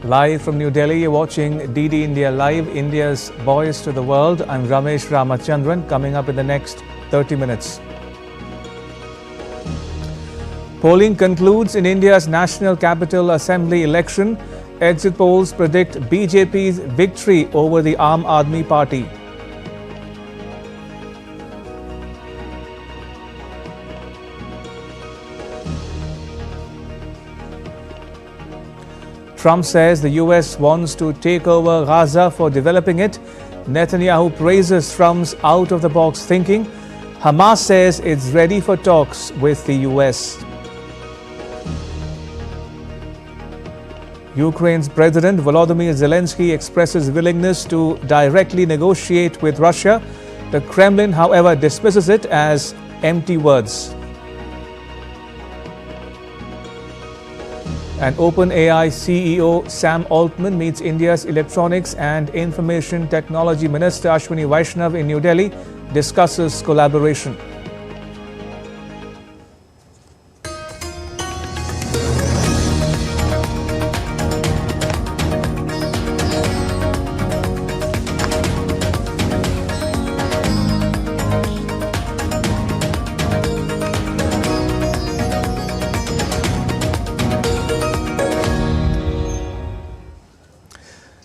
Live from New Delhi, you're watching DD India Live, India's voice to the world. I'm Ramesh Ramachandran. Coming up in the next 30 minutes. Polling concludes in India's National Capital Assembly election. Exit polls predict BJP's victory over the Aam Aadmi Party. Trump says the U.S. wants to take over Gaza for developing it. Netanyahu praises Trump's out-of-the-box thinking. Hamas says it's ready for talks with the U.S. Ukraine's President Volodymyr Zelensky expresses willingness to directly negotiate with Russia. The Kremlin, however, dismisses it as empty words. And OpenAI CEO Sam Altman meets India's Electronics and Information Technology Minister Ashwini Vaishnav in New Delhi, discusses collaboration.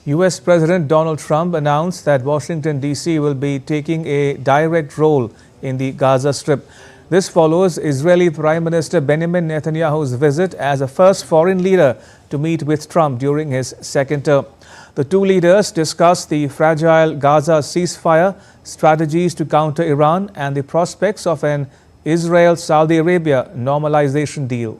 U.S. President Donald Trump announced that Washington, D.C. will be taking a direct role in the Gaza Strip. This follows Israeli Prime Minister Benjamin Netanyahu's visit as a first foreign leader to meet with Trump during his second term. The two leaders discussed the fragile Gaza ceasefire, strategies to counter Iran, and the prospects of an Israel-Saudi Arabia normalization deal.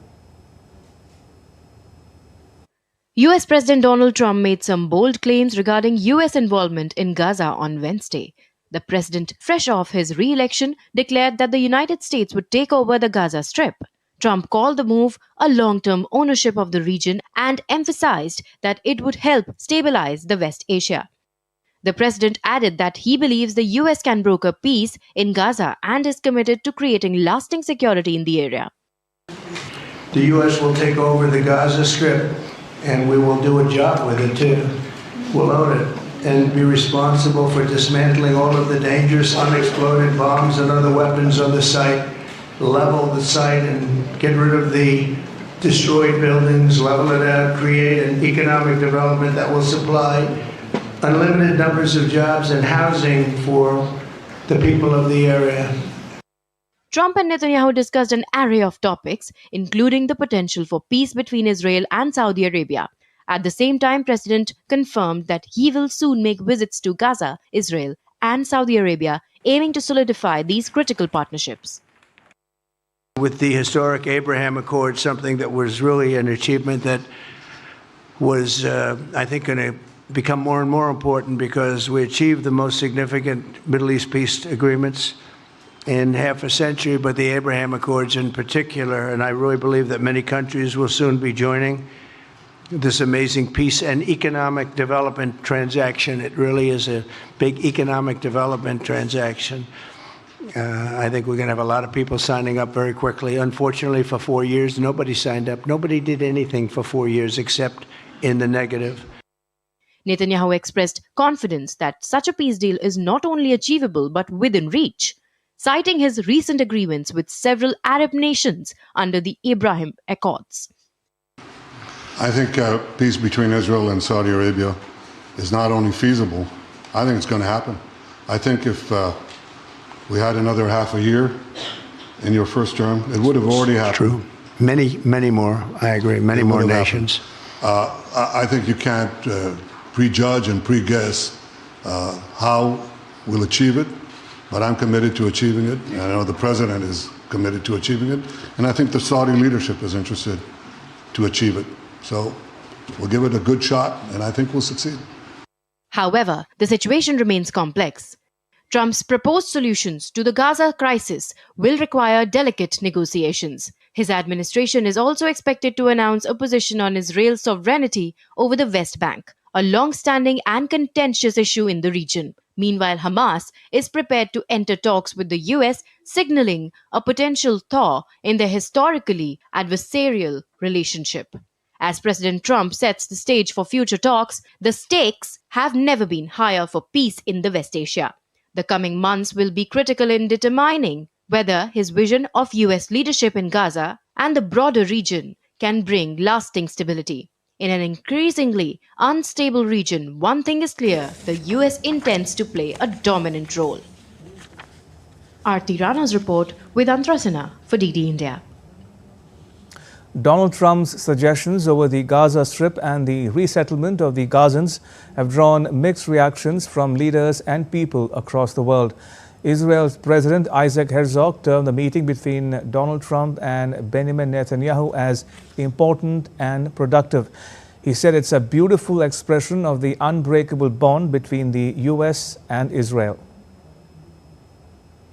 U.S. President Donald Trump made some bold claims regarding U.S. involvement in Gaza on Wednesday. The president, fresh off his re-election, declared that the United States would take over the Gaza Strip. Trump called the move a long-term ownership of the region and emphasized that it would help stabilize the West Asia. The president added that he believes the U.S. can broker peace in Gaza and is committed to creating lasting security in the area. The U.S. will take over the Gaza Strip, and we will do a job with it too. We'll own it and be responsible for dismantling all of the dangerous unexploded bombs and other weapons on the site, level the site and get rid of the destroyed buildings, level it out, create an economic development that will supply unlimited numbers of jobs and housing for the people of the area. Trump and Netanyahu discussed an array of topics, including the potential for peace between Israel and Saudi Arabia. At the same time, President confirmed that he will soon make visits to Gaza, Israel, and Saudi Arabia, aiming to solidify these critical partnerships. With the historic Abraham Accord, something that was really an achievement that was, I think, going to become more and more important because we achieved the most significant Middle East peace agreements in half a century, but the Abraham Accords in particular, and I really believe that many countries will soon be joining this amazing peace and economic development transaction. It really is a big economic development transaction. I think we're going to have a lot of people signing up very quickly. Unfortunately, for 4 years, nobody signed up. Nobody did anything for 4 years except in the negative. Netanyahu expressed confidence that such a peace deal is not only achievable but within reach, citing his recent agreements with several Arab nations under the Abraham Accords. I think peace between Israel and Saudi Arabia is not only feasible, I think it's going to happen. I think if we had another half a year in your first term, it would have already happened. True. Many more, I agree, many more nations. I think you can't prejudge and pre-guess how we'll achieve it. But I'm committed to achieving it, and I know the president is committed to achieving it, and I think the Saudi leadership is interested to achieve it. So we'll give it a good shot, and I think we'll succeed. However, the situation remains complex. Trump's proposed solutions to the Gaza crisis will require delicate negotiations. His administration is also expected to announce a position on Israel's sovereignty over the West Bank, a long-standing and contentious issue in the region. Meanwhile, Hamas is prepared to enter talks with the U.S., signaling a potential thaw in their historically adversarial relationship. As President Trump sets the stage for future talks, the stakes have never been higher for peace in the West Asia. The coming months will be critical in determining whether his vision of US leadership in Gaza and the broader region can bring lasting stability. In an increasingly unstable region, one thing is clear: the US intends to play a dominant role. Aarti Rana's report with Antrasana for DD India. Donald Trump's suggestions over the Gaza Strip and the resettlement of the Gazans have drawn mixed reactions from leaders and people across the world. Israel's President Isaac Herzog termed the meeting between Donald Trump and Benjamin Netanyahu as important and productive. He said it's a beautiful expression of the unbreakable bond between the U.S. and Israel.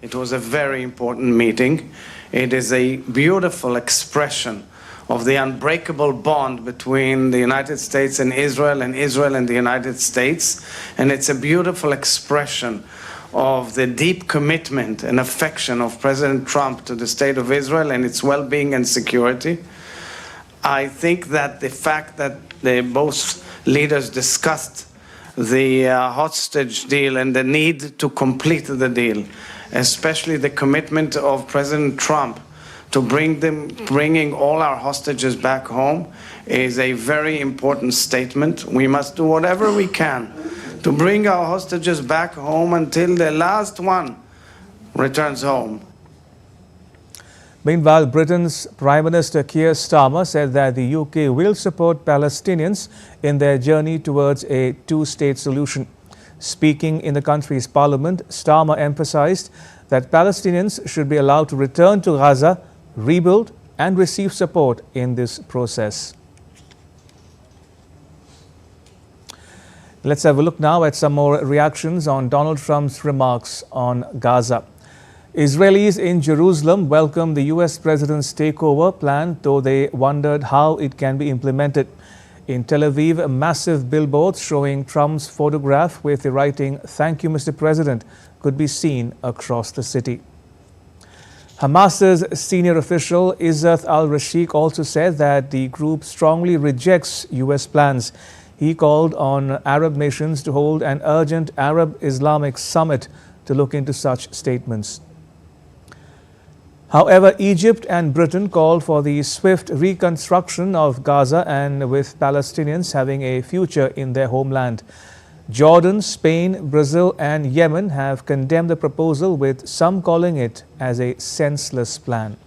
It was a very important meeting. It is a beautiful expression of the unbreakable bond between the United States and Israel and the United States. And it's a beautiful expression of the deep commitment and affection of President Trump to the state of Israel and its well-being and security. I think that the fact that both leaders discussed the hostage deal and the need to complete the deal, especially the commitment of President Trump to bringing all our hostages back home, is a very important statement. We must do whatever we can to bring our hostages back home until the last one returns home. Meanwhile, Britain's Prime Minister Keir Starmer said that the UK will support Palestinians in their journey towards a two-state solution. Speaking in the country's parliament, Starmer emphasized that Palestinians should be allowed to return to Gaza, rebuild and receive support in this process. Let's have a look now at some more reactions on Donald Trump's remarks on Gaza. Israelis in Jerusalem welcomed the US president's takeover plan, though they wondered how it can be implemented. In Tel Aviv, massive billboards showing Trump's photograph with the writing, "Thank you, Mr. President," could be seen across the city. Hamas's senior official Izzat al-Rashid also said that the group strongly rejects US plans. He called on Arab nations to hold an urgent Arab-Islamic summit to look into such statements. However, Egypt and Britain called for the swift reconstruction of Gaza and with Palestinians having a future in their homeland. Jordan, Spain, Brazil and Yemen have condemned the proposal, with some calling it as a senseless plan.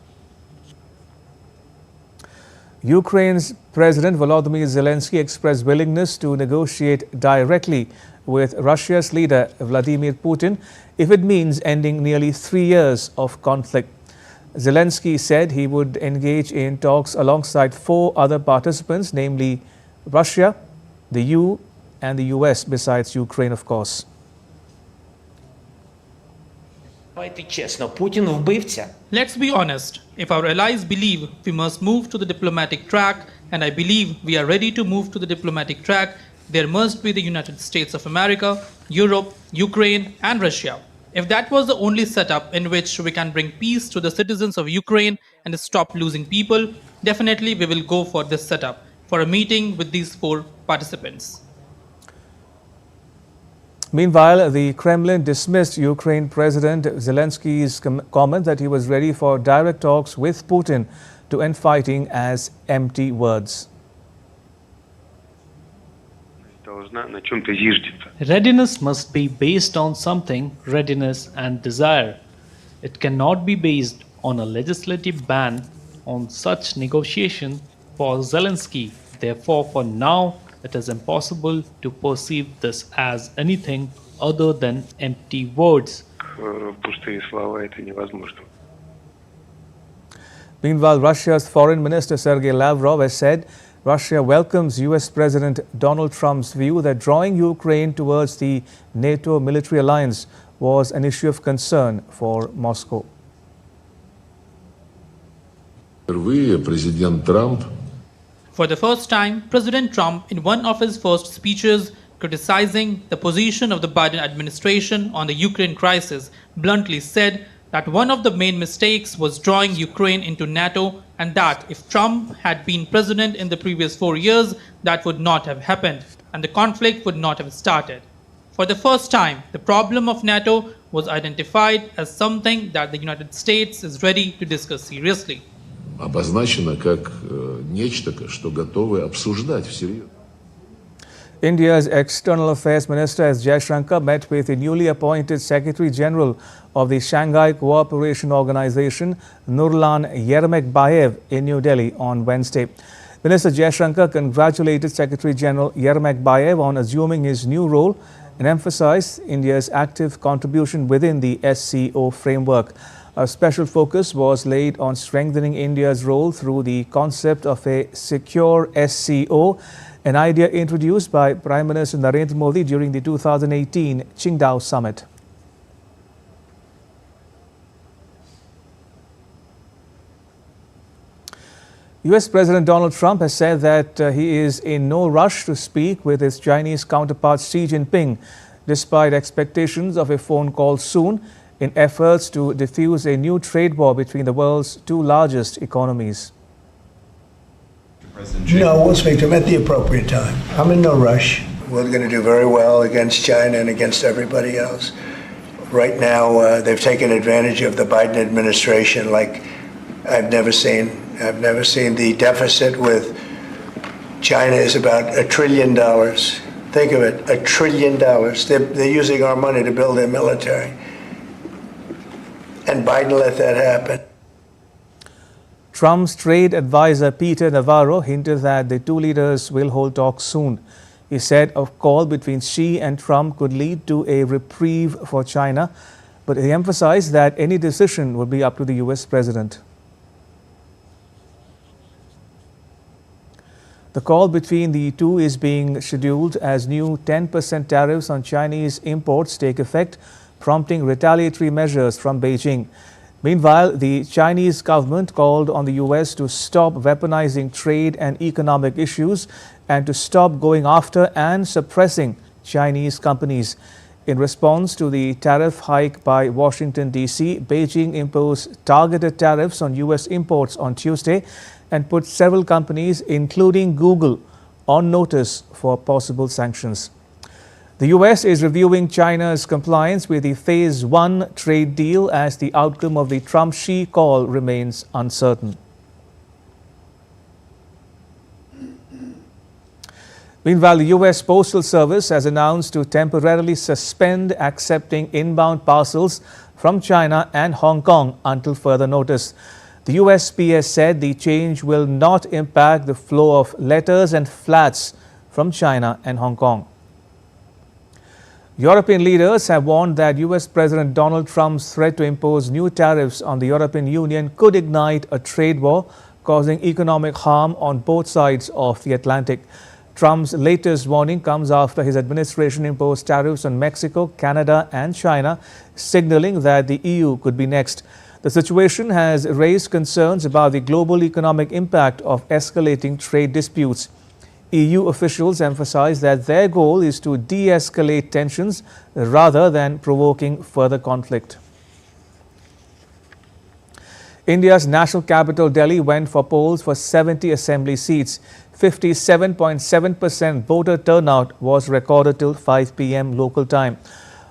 Ukraine's President Volodymyr Zelensky expressed willingness to negotiate directly with Russia's leader Vladimir Putin if it means ending nearly 3 years of conflict. Zelensky said he would engage in talks alongside 4 other participants, namely Russia, the EU and the US, besides Ukraine, of course. Let's be honest. If our allies believe we must move to the diplomatic track, and I believe we are ready to move to the diplomatic track, there must be the United States of America, Europe, Ukraine and Russia. If that was the only setup in which we can bring peace to the citizens of Ukraine and stop losing people, definitely we will go for this setup, for a meeting with these 4 participants. Meanwhile, the Kremlin dismissed Ukraine President Zelensky's comment that he was ready for direct talks with Putin to end fighting as empty words. Readiness must be based on something, readiness and desire. It cannot be based on a legislative ban on such negotiation for Zelensky. Therefore, for now, it is impossible to perceive this as anything other than empty words. Meanwhile, Russia's Foreign Minister Sergei Lavrov has said Russia welcomes US President Donald Trump's view that drawing Ukraine towards the NATO military alliance was an issue of concern for Moscow. For the first time, President Trump, in one of his first speeches, criticizing the position of the Biden administration on the Ukraine crisis, bluntly said that one of the main mistakes was drawing Ukraine into NATO, and that if Trump had been president in the previous 4 years, that would not have happened and the conflict would not have started. For the first time, the problem of NATO was identified as something that the United States is ready to discuss seriously. Обозначено как нечто, что готовы обсуждать всерьез. India's External Affairs Minister S. Jaishankar met with the newly appointed Secretary General of the Shanghai Cooperation Organization, Nurlan Yermekbayev, in New Delhi on Wednesday. Minister Jaishankar congratulated Secretary General Yermekbayev on assuming his new role and emphasized India's active contribution within the SCO framework. A special focus was laid on strengthening India's role through the concept of a secure SCO, an idea introduced by Prime Minister Narendra Modi during the 2018 Qingdao summit. U.S. President Donald Trump has said that he is in no rush to speak with his Chinese counterpart Xi Jinping, despite expectations of a phone call soon, in efforts to defuse a new trade war between the world's two largest economies. No, we'll speak to him at the appropriate time. I'm in no rush. We're going to do very well against China and against everybody else. Right now, they've taken advantage of the Biden administration like I've never seen. I've never seen. The deficit with China is about $1 trillion. Think of it, $1 trillion. They're using our money to build their military. And Biden let that happen. Trump's trade advisor Peter Navarro hinted that the two leaders will hold talks soon. He said a call between Xi and Trump could lead to a reprieve for China, but he emphasized that any decision would be up to the U.S. president. The call between the two is being scheduled as new 10% tariffs on Chinese imports take effect, prompting retaliatory measures from Beijing. Meanwhile, the Chinese government called on the U.S. to stop weaponizing trade and economic issues and to stop going after and suppressing Chinese companies. In response to the tariff hike by Washington, D.C., Beijing imposed targeted tariffs on U.S. imports on Tuesday and put several companies, including Google, on notice for possible sanctions. The U.S. is reviewing China's compliance with the Phase 1 trade deal as the outcome of the Trump-Xi call remains uncertain. Meanwhile, the U.S. Postal Service has announced to temporarily suspend accepting inbound parcels from China and Hong Kong until further notice. The USPS said the change will not impact the flow of letters and flats from China and Hong Kong. European leaders have warned that U.S. President Donald Trump's threat to impose new tariffs on the European Union could ignite a trade war, causing economic harm on both sides of the Atlantic. Trump's latest warning comes after his administration imposed tariffs on Mexico, Canada and China, signaling that the EU could be next. The situation has raised concerns about the global economic impact of escalating trade disputes. EU officials emphasize that their goal is to de-escalate tensions rather than provoking further conflict. India's national capital Delhi went for polls for 70 assembly seats. 57.7% voter turnout was recorded till 5 p.m. local time.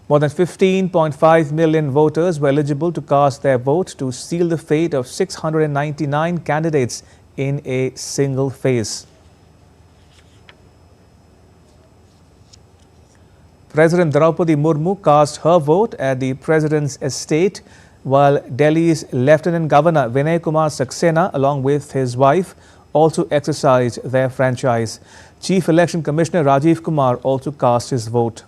More than 15.5 million voters were eligible to cast their vote to seal the fate of 699 candidates in a single phase. President Draupadi Murmu cast her vote at the President's estate, while Delhi's Lieutenant Governor Vinay Kumar Saxena, along with his wife, also exercised their franchise. Chief Election Commissioner Rajiv Kumar also cast his vote.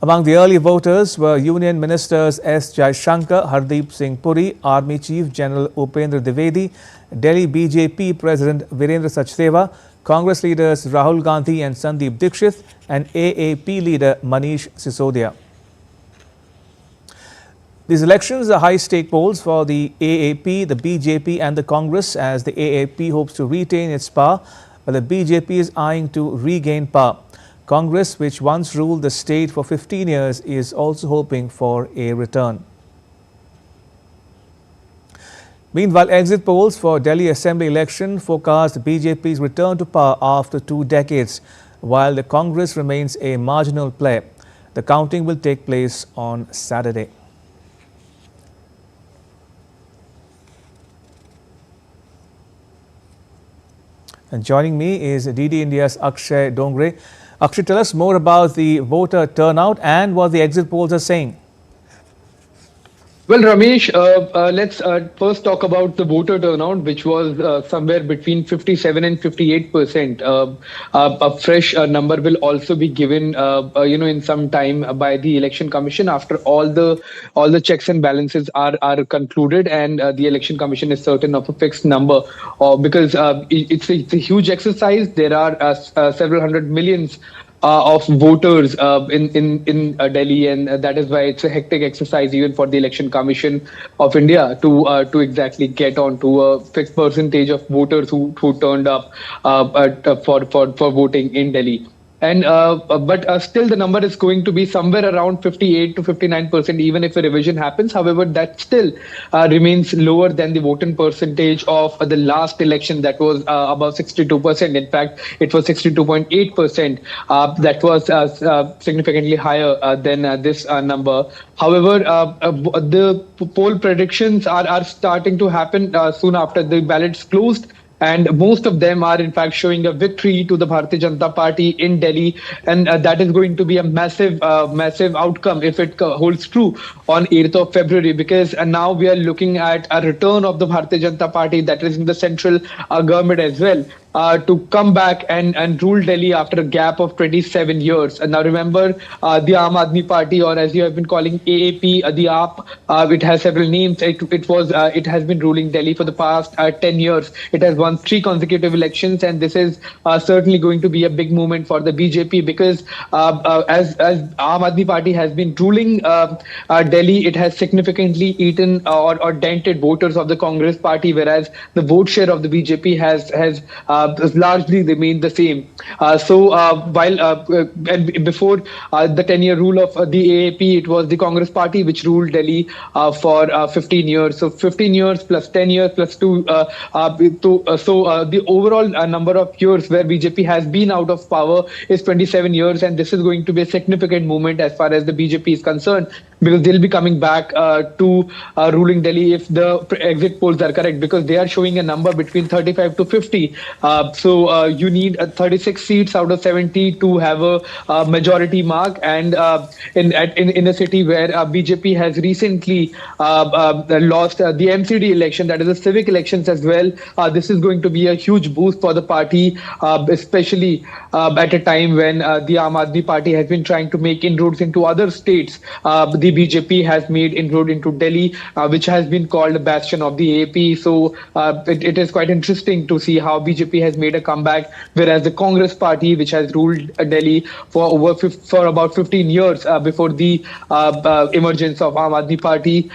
Among the early voters were Union Ministers S. Jaishankar, Hardeep Singh Puri, Army Chief General Upendra Dwivedi, Delhi BJP President Virendra Sachdeva, Congress leaders Rahul Gandhi and Sandeep Dikshit, and AAP leader Manish Sisodia. These elections are high-stake polls for the AAP, the BJP and the Congress, as the AAP hopes to retain its power, while the BJP is eyeing to regain power. Congress, which once ruled the state for 15 years, is also hoping for a return. Meanwhile, exit polls for Delhi Assembly election forecast BJP's return to power after 2 decades, while the Congress remains a marginal player. The counting will take place on Saturday. And joining me is DD India's Akshay Dongre. Akshay, tell us more about the voter turnout and what the exit polls are saying. Well, Ramesh, let's first talk about the voter turnout, which was somewhere between 57 and 58%. A fresh number will also be given, in some time by the Election Commission after all the checks and balances are concluded, and the Election Commission is certain of a fixed number. Because it's a huge exercise. There are several hundred millions of voters in Delhi, and that is why it's a hectic exercise even for the Election Commission of India to exactly get on to a fixed percentage of voters who turned up for voting in Delhi. And but still the number is going to be somewhere around 58 to 59%, even if a revision happens. However, that still remains lower than the voting percentage of the last election, that was above 62%. In fact, it was 62.8%. That was significantly higher than this number. However, the poll predictions are starting to happen soon after the ballots closed. And most of them are, in fact, showing a victory to the Bharatiya Janata Party in Delhi. And that is going to be a massive outcome if it holds true on 8th of February, because now we are looking at a return of the Bharatiya Janata Party, that is in the central government as well, to come back and rule Delhi after a gap of 27 years. And now remember, the Aam Aadmi Party, or as you have been calling AAP, the AAP, it has several names. It has been ruling Delhi for the past 10 years. It has won 3 consecutive elections, and this is certainly going to be a big movement for the BJP, because as Aam Aadmi Party has been ruling Delhi, it has significantly eaten or dented voters of the Congress Party, whereas the vote share of the BJP has largely remained the same. And before the 10-year rule of the AAP, it was the Congress Party which ruled Delhi for 15 years. So 15 years plus 10 years plus 2. The overall number of years where BJP has been out of power is 27 years. And this is going to be a significant movement as far as the BJP is concerned, because they'll be coming back to ruling Delhi if the exit polls are correct, because they are showing a number between 35 to 50. So you need 36 seats out of 70 to have a majority mark. And in a city where BJP has recently lost the MCD election, that is the civic elections as well, this is going to be a huge boost for the party, especially at a time when the Aam Aadmi Party has been trying to make inroads into other states. The BJP has made inroad into Delhi, which has been called a bastion of the AAP. So it is quite interesting to see how BJP has made a comeback, whereas the Congress Party, which has ruled Delhi for about 15 years before the emergence of Aam Aadmi Party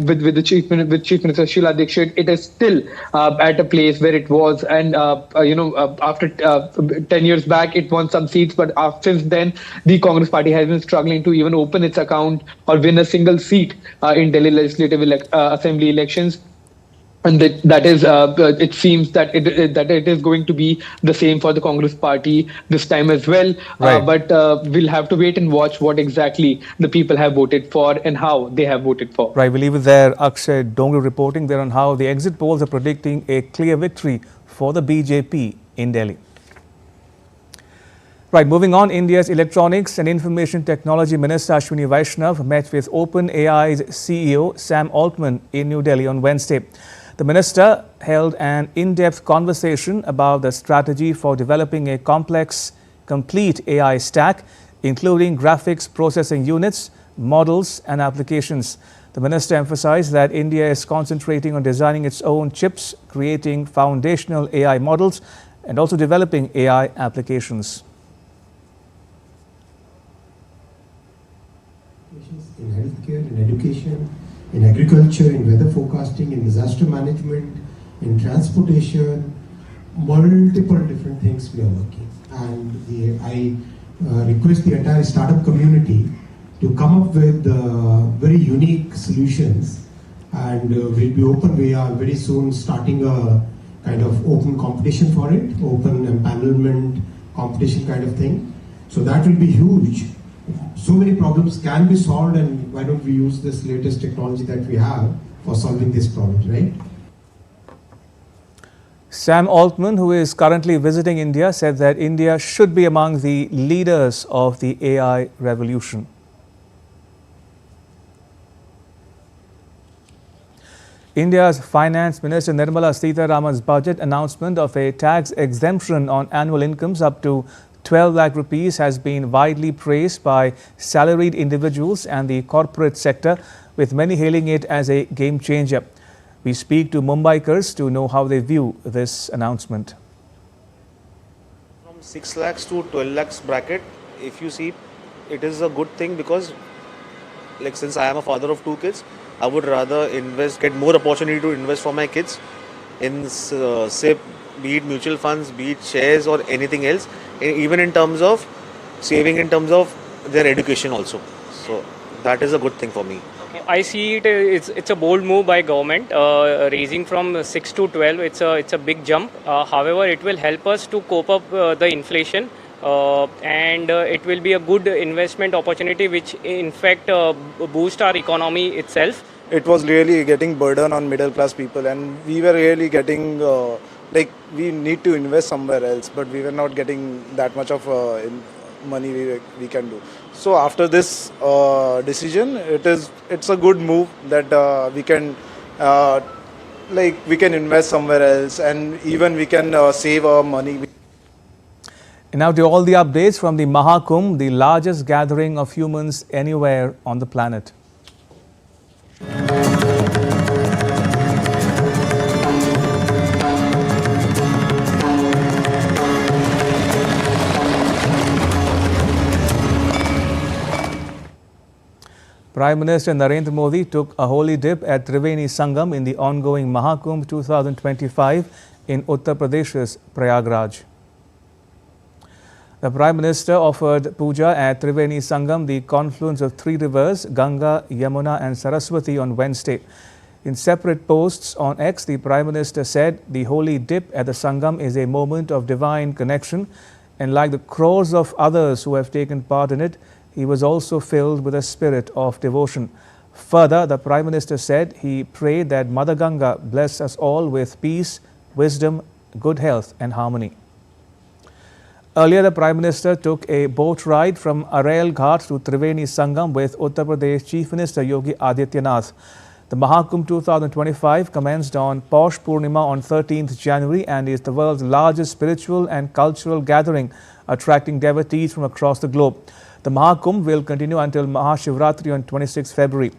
with Chief Minister Sheila Dikshit, it is still at a place where it was. And after 10 years back, it won some seats, but since then the Congress Party has been struggling to even open its account or win a single seat in Delhi Legislative Assembly elections. And it seems that it is going to be the same for the Congress Party this time as well. Right. But we'll have to wait and watch what exactly the people have voted for and how they have voted for. Right, we'll leave it there. Akshay Dongre reporting there on how the exit polls are predicting a clear victory for the BJP in Delhi. Right, moving on, India's Electronics and Information Technology Minister Ashwini Vaishnav met with OpenAI's CEO Sam Altman in New Delhi on Wednesday. The minister held an in-depth conversation about the strategy for developing a complex, complete AI stack, including graphics processing units, models and applications. The minister emphasized that India is concentrating on designing its own chips, creating foundational AI models, and also developing AI applications. In healthcare, in education, in agriculture, in weather forecasting, in disaster management, in transportation, multiple different things we are working. And the AI request the entire startup community to come up with very unique solutions, and we'll be open. We are very soon starting a kind of open competition for it, open empanelment competition kind of thing. So that will be huge. So many problems can be solved, and why don't we use this latest technology that we have for solving these problems, right? Sam Altman, who is currently visiting India, said that India should be among the leaders of the AI revolution. India's Finance Minister Nirmala Sitharaman's budget announcement of a tax exemption on annual incomes up to 12 lakh rupees has been widely praised by salaried individuals and the corporate sector, with many hailing it as a game changer. We speak to Mumbaikars to know how they view this announcement. From 6 lakhs to 12 lakhs bracket, if you see, it is a good thing because, like, since I am a father of 2 kids, I would rather get more opportunity to invest for my kids in, say, be it mutual funds, be it shares or anything else, even in terms of saving in terms of their education also. So that is a good thing for me. I see it's a bold move by government, raising from 6 to 12. It's a big jump. However, it will help us to cope up the inflation, and it will be a good investment opportunity, which in fact boost our economy itself. It was really getting burden on middle class people, and we were really getting like we need to invest somewhere else, but we were not getting that much of money we can do. So after this decision, it's a good move that we can we can invest somewhere else, and even we can save our money. And now to all the updates from the Maha Kumbh, the largest gathering of humans anywhere on the planet. Prime Minister Narendra Modi took a holy dip at Triveni Sangam in the ongoing Maha Kumbh 2025 in Uttar Pradesh's Prayagraj. The Prime Minister offered puja at Triveni Sangam, the confluence of 3 rivers, Ganga, Yamuna and Saraswati, on Wednesday. In separate posts on X, the Prime Minister said the holy dip at the Sangam is a moment of divine connection, and like the crores of others who have taken part in it, he was also filled with a spirit of devotion. Further, the Prime Minister said he prayed that Mother Ganga bless us all with peace, wisdom, good health and harmony. Earlier, the Prime Minister took a boat ride from Arail Ghat to Triveni Sangam with Uttar Pradesh Chief Minister Yogi Adityanath. The Maha Kumbh 2025 commenced on Paush Purnima on 13th January and is the world's largest spiritual and cultural gathering, attracting devotees from across the globe. The Maha Kumbh will continue until Mahashivratri on 26 February.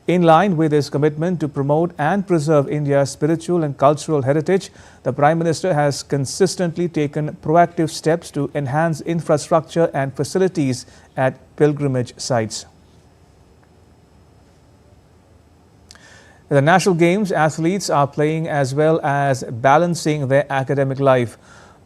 In line with his commitment to promote and preserve India's spiritual and cultural heritage, the Prime Minister has consistently taken proactive steps to enhance infrastructure and facilities at pilgrimage sites. In the National Games, athletes are playing as well as balancing their academic life.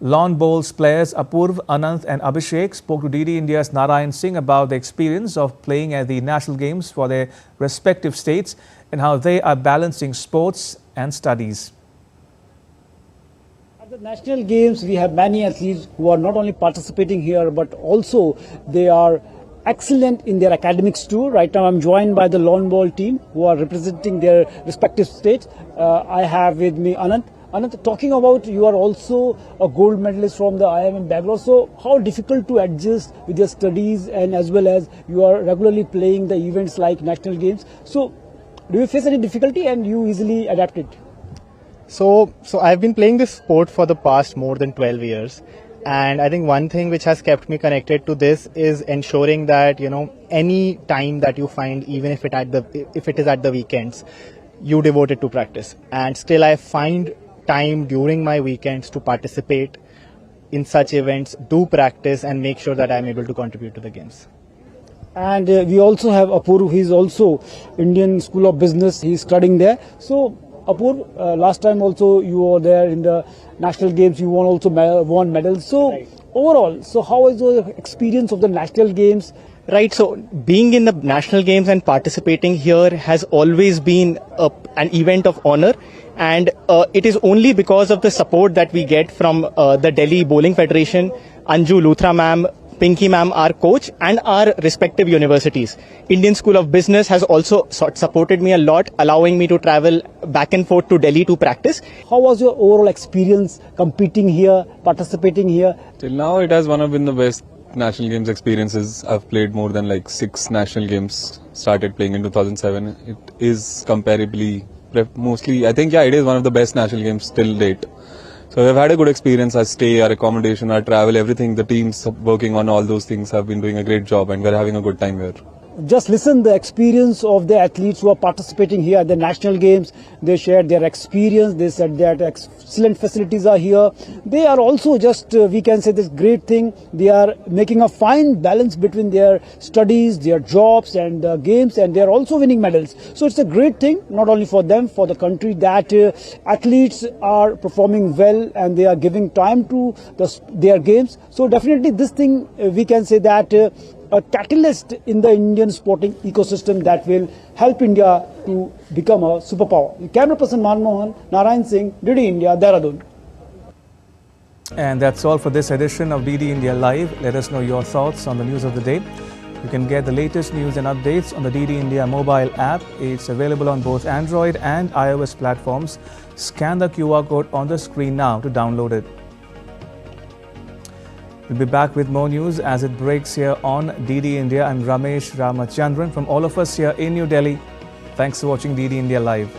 Lawn bowls players Apurv, Anant and Abhishek spoke to DD India's Narayan Singh about the experience of playing at the National Games for their respective states and how they are balancing sports and studies. At the National Games, we have many athletes who are not only participating here, but also they are excellent in their academics too. Right now, I'm joined by the lawn ball team who are representing their respective states. I have with me Anant. Anant, talking about you are also a gold medalist from the IIM Bangalore. So how difficult to adjust with your studies, and as well as you are regularly playing the events like National Games. So do you face any difficulty and you easily adapt it? So I've been playing this sport for the past more than 12 years. And I think one thing which has kept me connected to this is ensuring that, any time that you find, even if it is at the weekends, you devote it to practice. And still I find time during my weekends to participate in such events, do practice and make sure that I'm able to contribute to the games. And we also have Apurv, he's also Indian School of Business, he's studying there. So Apur, last time also you were there in the national games, you won medals. So overall, so how is your experience of the national games? Right, so being in the national games and participating here has always been an event of honor, and it is only because of the support that we get from the Delhi Bowling Federation, Anju Luthra ma'am, Pinky ma'am, our coach, and our respective universities. Indian School of Business has also supported me a lot, allowing me to travel back and forth to Delhi to practice. How was your overall experience competing here, participating here? Till now, it has been the best national games experiences. I've played more than like 6 national games, started playing in 2007. It is comparably, mostly, I think, it is one of the best national games till date. So we've had a good experience. Our stay, our accommodation, our travel, everything, the teams working on all those things have been doing a great job, and we're having a good time here. Just listen the experience of the athletes who are participating here at the national games. They shared their experience. They said that excellent facilities are here. They are also just, we can say this great thing. They are making a fine balance between their studies, their jobs and games, and they are also winning medals. So it's a great thing, not only for them, for the country, that athletes are performing well and they are giving time to their games. So definitely this thing, we can say that a catalyst in the Indian sporting ecosystem that will help India to become a superpower. Camera person Manmohan, Narayan Singh, DD India, Dehradun. And that's all for this edition of DD India Live. Let us know your thoughts on the news of the day. You can get the latest news and updates on the DD India mobile app. It's available on both Android and iOS platforms. Scan the QR code on the screen now to download it. We'll be back with more news as it breaks here on DD India. I'm Ramesh Ramachandran from all of us here in New Delhi. Thanks for watching DD India Live.